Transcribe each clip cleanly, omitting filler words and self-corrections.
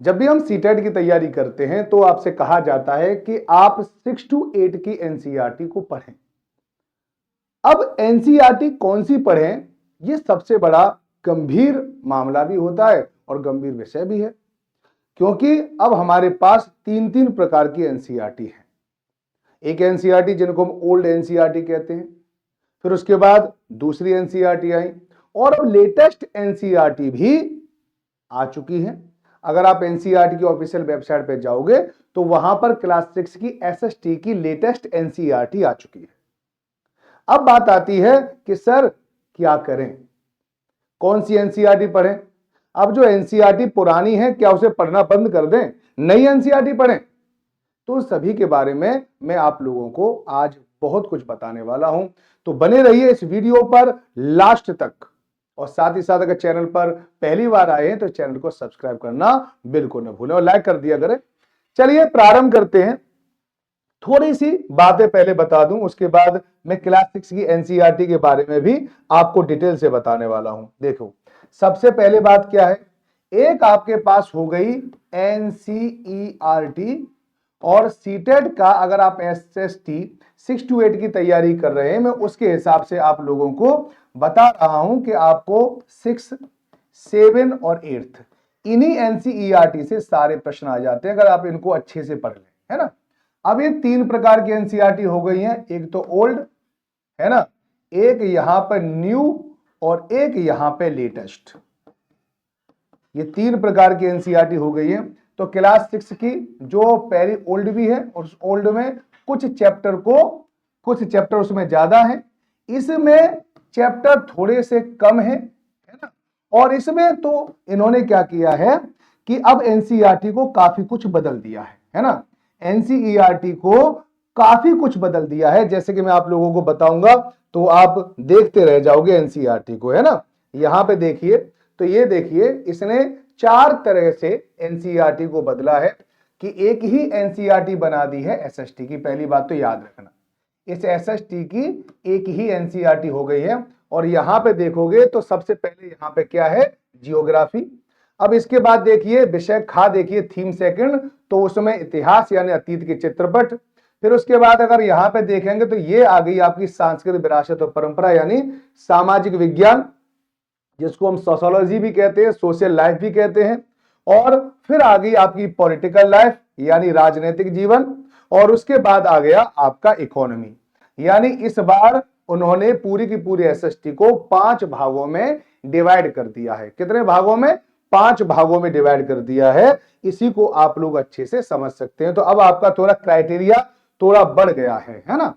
जब भी हम सीटेट की तैयारी करते हैं तो आपसे कहा जाता है कि आप 6 to 8 की एनसीईआरटी को पढ़ें। अब एनसीईआरटी कौन सी पढ़ें, यह सबसे बड़ा गंभीर मामला भी होता है और गंभीर विषय भी है, क्योंकि अब हमारे पास तीन तीन प्रकार की एनसीईआरटी है। एक एनसीईआरटी जिनको हम ओल्ड एनसीईआरटी कहते हैं, फिर उसके बाद दूसरी एनसीईआरटी आई और अब लेटेस्ट एनसीईआरटी भी आ चुकी है। अगर आप एनसीईआरटी की ऑफिशियल वेबसाइट पे जाओगे तो वहां पर क्लास 6 की एसएसटी की लेटेस्ट एनसीईआरटी आ चुकी है। अब बात आती है कि सर क्या करें, कौन सी एनसीईआरटी पढ़ें। अब जो एनसीईआरटी पुरानी है क्या उसे पढ़ना बंद कर दें, नई एनसीईआरटी पढ़ें? तो सभी के बारे में मैं आप लोगों को आज बहुत कुछ बताने वाला हूं, तो बने रहिए इस वीडियो पर लास्ट तक। और साथ ही साथ अगर चैनल पर पहली बार आए हैं तो चैनल को सब्सक्राइब करना बिल्कुल न भूलें और लाइक कर दिया करें। चलिए प्रारंभ करते हैं। थोड़ी सी बातें पहले बता दूं, उसके बाद मैं क्लास 6 की एनसीईआरटी के बारे में भी आपको डिटेल से बताने वाला हूं। देखो, सबसे पहले बात क्या है, एक आपके पास हो गई एनसीईआरटी और सीटेट का अगर आप एसएसटी 6 to 8 की तैयारी कर रहे हैं, मैं उसके हिसाब से आप लोगों को बता रहा हूं कि आपको 6, 7 और 8 इन्हीं एनसीईआरटी से सारे प्रश्न आ जाते हैं अगर आप इनको अच्छे से पढ़ लें, है ना। अब ये तीन प्रकार की एनसीईआरटी हो गई हैं, एक तो ओल्ड है ना, एक यहां पर न्यू और एक यहां पे लेटेस्ट। ये तीन प्रकार की एनसीईआरटी हो गई है। तो क्लास 6 की जो पहली ओल्ड भी है और उस ओल्ड में कुछ चैप्टर उसमें ज्यादा है, इसमें चैप्टर थोड़े से कम है ना। और इसमें तो इन्होंने क्या किया है कि अब एनसीईआरटी को काफी कुछ बदल दिया है ना। एनसीईआरटी को काफी कुछ बदल दिया है, जैसे कि मैं आप लोगों को बताऊंगा तो आप देखते रह जाओगे एनसीईआरटी को, है ना। यहां पे देखिए, तो ये देखिए इसने 4 तरह से एनसीईआरटी को बदला है कि एक ही एनसीईआरटी बना दी है एसएसटी की। पहली बात तो याद रखना, इस एसएसटी की एक ही एनसीईआरटी हो गई है। और यहां पे देखोगे तो सबसे पहले यहां पे क्या है, जियोग्राफी। अब इसके बाद देखिए विषय खा, देखिए थीम सेकंड, तो उसमें इतिहास यानी अतीत के चित्रपट। फिर उसके बाद अगर यहां पे देखेंगे तो ये आ गई आपकी सांस्कृतिक विरासत और परंपरा यानी सामाजिक विज्ञान, जिसको हम सोशियोलॉजी भी कहते हैं, सोशल लाइफ भी कहते हैं। और फिर आ गई आपकी पॉलिटिकल लाइफ यानी राजनीतिक जीवन। और उसके बाद आ गया आपका इकोनॉमी। यानी इस बार उन्होंने पूरी की पूरी एसएसटी को 5 भागों में डिवाइड कर दिया है। कितने भागों में? 5 भागों में डिवाइड कर दिया है। इसी को आप लोग अच्छे से समझ सकते हैं। तो अब आपका थोड़ा क्राइटेरिया थोड़ा बढ़ गया है ना।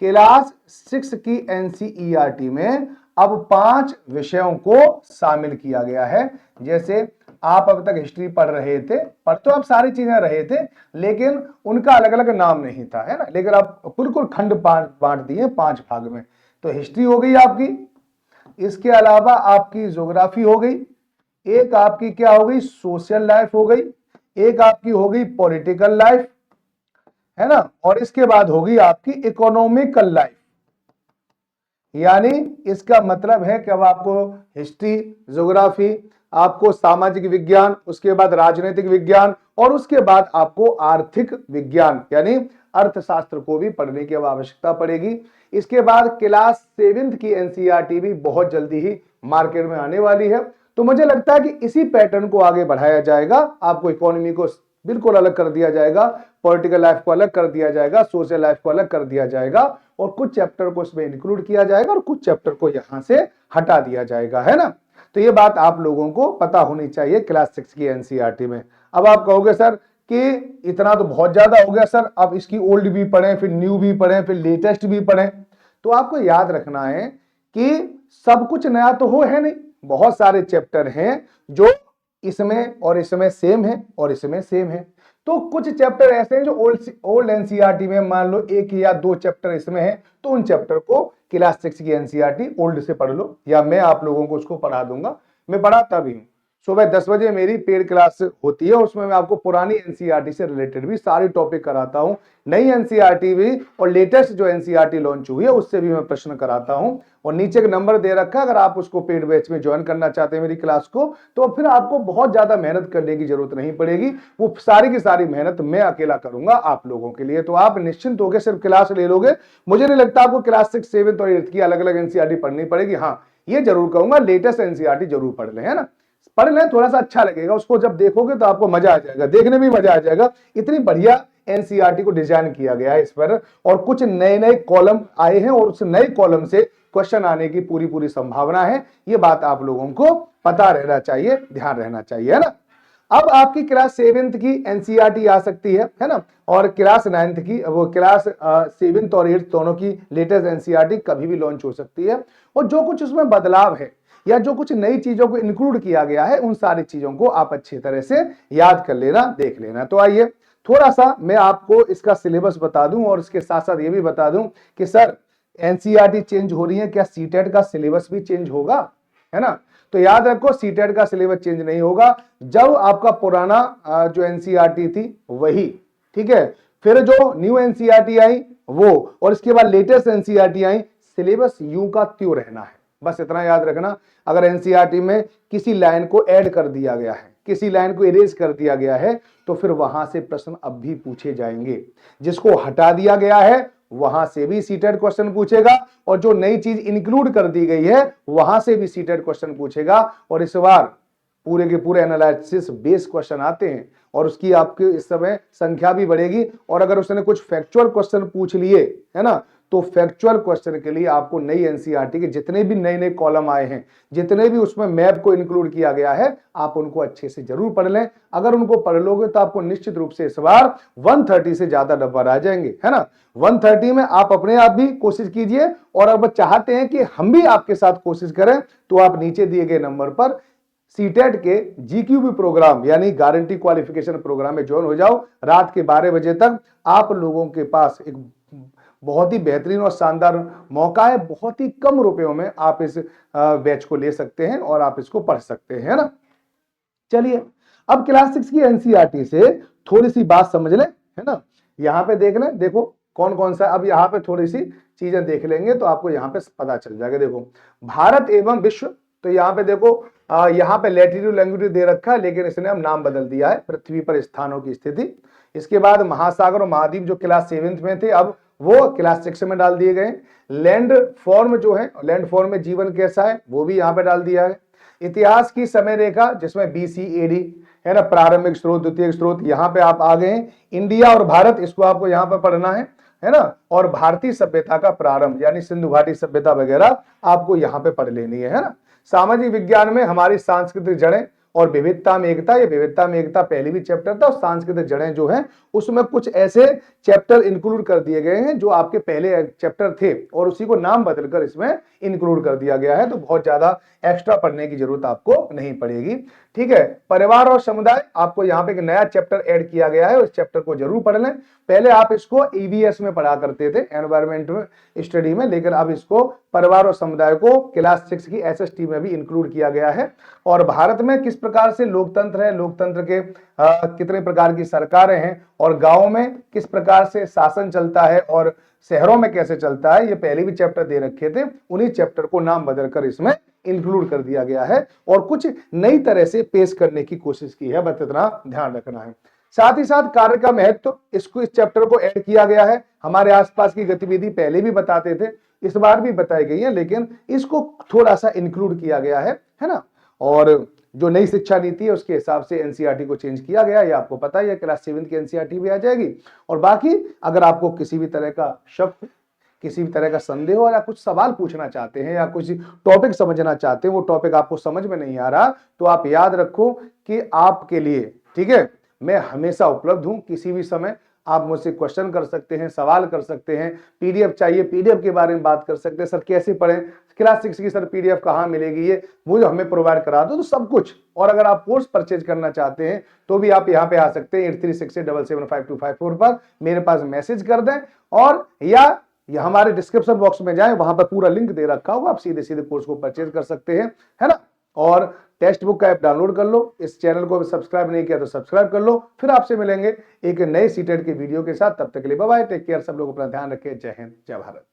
क्लास 6 की एनसीईआरटी में अब 5 विषयों को शामिल किया गया है। जैसे आप अब तक हिस्ट्री पढ़ रहे थे, पढ़ तो आप सारी चीजें रहे थे, लेकिन उनका अलग अलग नाम नहीं था, है ना। लेकिन आप बिल्कुल खंड बांट दिए 5 भाग में। तो हिस्ट्री हो गई आपकी, इसके अलावा आपकी ज्योग्राफी हो गई, एक आपकी क्या हो गई, सोशल लाइफ हो गई, एक आपकी हो गई पॉलिटिकल लाइफ, है ना। और इसके बाद होगी आपकी इकोनॉमिकल लाइफ। यानी इसका मतलब है कि अब आपको हिस्ट्री, ज्योग्राफी, आपको सामाजिक विज्ञान, उसके बाद राजनीतिक विज्ञान और उसके बाद आपको आर्थिक विज्ञान यानी अर्थशास्त्र को भी पढ़ने की अब आवश्यकता पड़ेगी। इसके बाद क्लास 7 की एनसीईआरटी भी बहुत जल्दी ही मार्केट में आने वाली है। तो मुझे लगता है कि इसी पैटर्न को आगे बढ़ाया जाएगा। आपको इकोनॉमी को बिल्कुल अलग कर दिया जाएगा, पॉलिटिकल लाइफ को अलग कर दिया जाएगा, सोशल लाइफ को अलग कर दिया जाएगा और कुछ चैप्टर को इसमें इंक्लूड किया जाएगा और कुछ चैप्टर को यहां से हटा दिया जाएगा, है ना। तो ये बात आप लोगों को पता होनी चाहिए क्लास 6 की एनसीईआरटी में। अब आप कहोगे सर कि इतना तो बहुत ज्यादा हो गया सर, अब इसकी ओल्ड भी पढ़ें, फिर न्यू भी पढ़ें, फिर लेटेस्ट भी पढ़ें। तो आपको याद रखना है कि सब कुछ नया तो हो है नहीं, बहुत सारे चैप्टर हैं जो इसमें और इसमें सेम है और इसमें सेम है। तो कुछ चैप्टर ऐसे हैं जो ओल्ड एनसीईआरटी में मान लो 1 या 2 चैप्टर इसमें है, तो उन चैप्टर को क्लास 6 की एनसीईआरटी ओल्ड से पढ़ लो या मैं आप लोगों को उसको पढ़ा दूंगा, मैं पढ़ाता भी हूं। सुबह 10 बजे मेरी पेड क्लास होती है, उसमें मैं आपको पुरानी एनसीईआरटी से रिलेटेड भी सारी टॉपिक कराता हूं, नई एनसीईआरटी भी और लेटेस्ट जो एनसीईआरटी लॉन्च हुई है उससे भी मैं प्रश्न कराता हूं। और नीचे एक नंबर दे रखा है, अगर आप उसको पेड बैच में ज्वाइन करना चाहते हैं मेरी क्लास को, तो फिर आपको बहुत ज्यादा मेहनत करने की जरूरत नहीं पड़ेगी, वो सारी की सारी मेहनत मैं अकेला करूंगा आप लोगों के लिए। तो आप निश्चिंत होकर सिर्फ क्लास ले लोगे, मुझे नहीं लगता आपको क्लास 6, 7 और 8 की अलग अलग एनसीईआरटी पढ़नी पड़ेगी। हाँ, ये जरूर कहूंगा लेटेस्ट एनसीईआरटी जरूर पढ़ लें, है ना, पढ़ लें, थोड़ा सा अच्छा लगेगा, उसको जब देखोगे तो आपको मजा आ जाएगा, देखने में मजा आ जाएगा। इतनी बढ़िया एनसीईआरटी को डिजाइन किया गया है इस पर, और कुछ नए नए कॉलम आए हैं और उस नए कॉलम से क्वेश्चन आने की पूरी पूरी संभावना है। ये बात आप लोगों को पता रहना चाहिए, ध्यान रहना चाहिए, है ना। अब आपकी क्लास 7th की एनसीईआरटी आ सकती है ना, और क्लास 9th की, वो क्लास 7th और 8th दोनों की लेटेस्ट एनसीईआरटी कभी भी लॉन्च हो सकती है। और जो कुछ उसमें बदलाव है या जो कुछ नई चीजों को इंक्लूड किया गया है, उन सारी चीजों को आप अच्छी तरह से याद कर लेना, देख लेना। तो आइए थोड़ा सा मैं आपको इसका सिलेबस बता दूं और इसके साथ साथ ये भी बता दूं कि सर एनसीईआरटी चेंज हो रही है, क्या सीटेट का सिलेबस भी चेंज होगा, है ना। तो याद रखो सीटेट का सिलेबस चेंज नहीं होगा, जब आपका पुराना जो एनसीईआरटी थी वही, ठीक है, फिर जो न्यू एनसीईआरटी आई वो, और इसके बाद लेटेस्ट एनसीईआरटी आई, सिलेबस यूं का त्यों रहना है, बस इतना याद रखना। अगर एनसीईआरटी में किसी लाइन को ऐड कर दिया गया है, किसी लाइन को इरेज कर दिया गया है, तो फिर वहां से प्रश्न अब भी पूछे जाएंगे। जिसको हटा दिया गया है वहां से भी सीटेट क्वेश्चन पूछेगा, और जो नई चीज इंक्लूड कर दी गई है वहां से भी सीटेट क्वेश्चन पूछेगा। और इस बार पूरे के पूरे एनालिसिस बेस्ड क्वेश्चन आते हैं, और उसकी आपके इस समय संख्या भी बढ़ेगी। और अगर उसने कुछ फैक्चुअल क्वेश्चन पूछ लिए, है ना, तो फैक्चुअल क्वेश्चन के लिए आपको नई एनसीईआरटी के जितने भी नए नए कॉलम आए हैं, जितने भी उसमें मैप को इंक्लूड किया गया है, आप उनको अच्छे से जरूर पढ़ लें। अगर उनको पढ़ लोगे तो आपको निश्चित रूप से इस बार 130 से ज्यादा नंबर आ जाएंगे, है ना। 130 में आप अपने आप भी कोशिश कीजिए, और अगर चाहते हैं कि हम भी आपके साथ कोशिश करें, तो आप नीचे दिए गए नंबर पर सीटेट के जीक्यूबी प्रोग्राम यानी गारंटी क्वालिफिकेशन प्रोग्राम में ज्वाइन हो जाओ। रात के 12 बजे तक आप लोगों के पास एक बहुत ही बेहतरीन और शानदार मौका है, बहुत ही कम रुपयों में आप इस बैच को ले सकते हैं और आप इसको पढ़ सकते हैं, है ना। चलिए अब क्लास 6 की एनसीईआरटी से थोड़ी सी बात समझ लें, है ना। यहां पे देख लें, देखो कौन कौन सा, अब यहां पे थोड़ी सी चीजें देख लेंगे तो आपको यहां पे पता चल जाएगा। देखो भारत एवं विश्व, तो यहाँ पे देखो यहाँ पे लैटिट्यूड लैंगिट्यूड दे रखा है, लेकिन इसने अब नाम बदल दिया है, पृथ्वी पर स्थानों की स्थिति। इसके बाद महासागर और महाद्वीप जो क्लास 7th में थे, अब वो क्लास 6 में डाल दिए गए। लैंड फॉर्म जो है, लैंड फॉर्म में जीवन कैसा है, वो भी यहाँ पे डाल दिया है। इतिहास की समय रेखा जिसमें BC-AD है ना, प्रारंभिक स्रोत, द्वितीय स्रोत, यहाँ पे आप आ गए हैं। इंडिया और भारत, इसको आपको यहाँ पे पढ़ना है ना। और भारतीय सभ्यता का प्रारंभ यानी सिंधु घाटी सभ्यता वगैरह आपको यहाँ पे पढ़ लेनी है ना। सामाजिक विज्ञान में हमारी सांस्कृतिक जड़ें और विविधता में एकता, ये विविधता में एकता पहले भी चैप्टर था, और सांस्कृतिक जड़ें जो है उसमें कुछ ऐसे चैप्टर इंक्लूड कर दिए गए हैं जो आपके पहले चैप्टर थे, और उसी को नाम बदलकर इसमें इंक्लूड कर दिया गया है। तो बहुत ज्यादा एक्स्ट्रा पढ़ने की जरूरत आपको नहीं पड़ेगी, ठीक है। परिवार और समुदाय, आपको यहाँ पे एक नया चैप्टर ऐड किया गया है, उस चैप्टर को जरूर पढ़ लें। पहले आप इसको EVS में पढ़ा करते थे, एनवायरमेंट स्टडी में, लेकिन अब इसको परिवार और समुदाय को क्लास 6 की SST में भी इंक्लूड किया गया है। और भारत में किस प्रकार से लोकतंत्र है, लोकतंत्र के कितने प्रकार की सरकारें हैं, और गांव में किस प्रकार से शासन चलता है, और शहरों में कैसे चलता है, ये पहले भी चैप्टर दे रखे थे, उन्हीं चैप्टर को नाम बदलकर इसमें इंक्लूड कर दिया गया है, और कुछ नई तरह से पेश करने की कोशिश की है, बस इतना ध्यान रखना है। साथ ही साथ कार्य का महत्व, इसको, इस चैप्टर को ऐड किया गया है। हमारे आसपास की गतिविधि पहले भी बताते थे, इस बार भी बताई गई है, लेकिन इसको थोड़ा सा इंक्लूड किया गया है ना। और जो नई शिक्षा नीति है उसके हिसाब से एनसीईआरटी को चेंज किया गया, ये आपको पता ही है। क्लास 7 की एनसीईआरटी भी आ जाएगी। और बाकी अगर आपको किसी भी तरह का शक, किसी भी तरह का संदेह हो, या कुछ सवाल पूछना चाहते हैं, या कुछ टॉपिक समझना चाहते हैं, वो टॉपिक आपको समझ में नहीं आ रहा, तो आप याद रखो कि आपके लिए, ठीक है, मैं हमेशा उपलब्ध हूं। किसी भी समय आप मुझसे क्वेश्चन कर सकते हैं, सवाल कर सकते हैं। PDF चाहिए, PDF के बारे में बात कर सकते हैं, सर कैसे पढ़ें, क्लास 6 की सर PDF कहाँ मिलेगी, ये मुझे हमें प्रोवाइड करा दो, तो सब कुछ। और अगर आप कोर्स परचेज करना चाहते हैं तो भी आप यहाँ पे आ सकते हैं 8368775254 पर, मेरे पास मैसेज कर दें, और या हमारे डिस्क्रिप्शन बॉक्स में जाएं, वहां पर पूरा लिंक दे रखा होगा, आप सीधे सीधे कोर्स को परचेज कर सकते हैं, है ना। और टेक्स्ट बुक का ऐप डाउनलोड कर लो। इस चैनल को सब्सक्राइब नहीं किया तो सब्सक्राइब कर लो। फिर आपसे मिलेंगे एक नए सीटेट के वीडियो के साथ। तब तक के लिए बाय बाय, टेक केयर। सब लोग अपना ध्यान रखें। जय हिंद, जय भारत।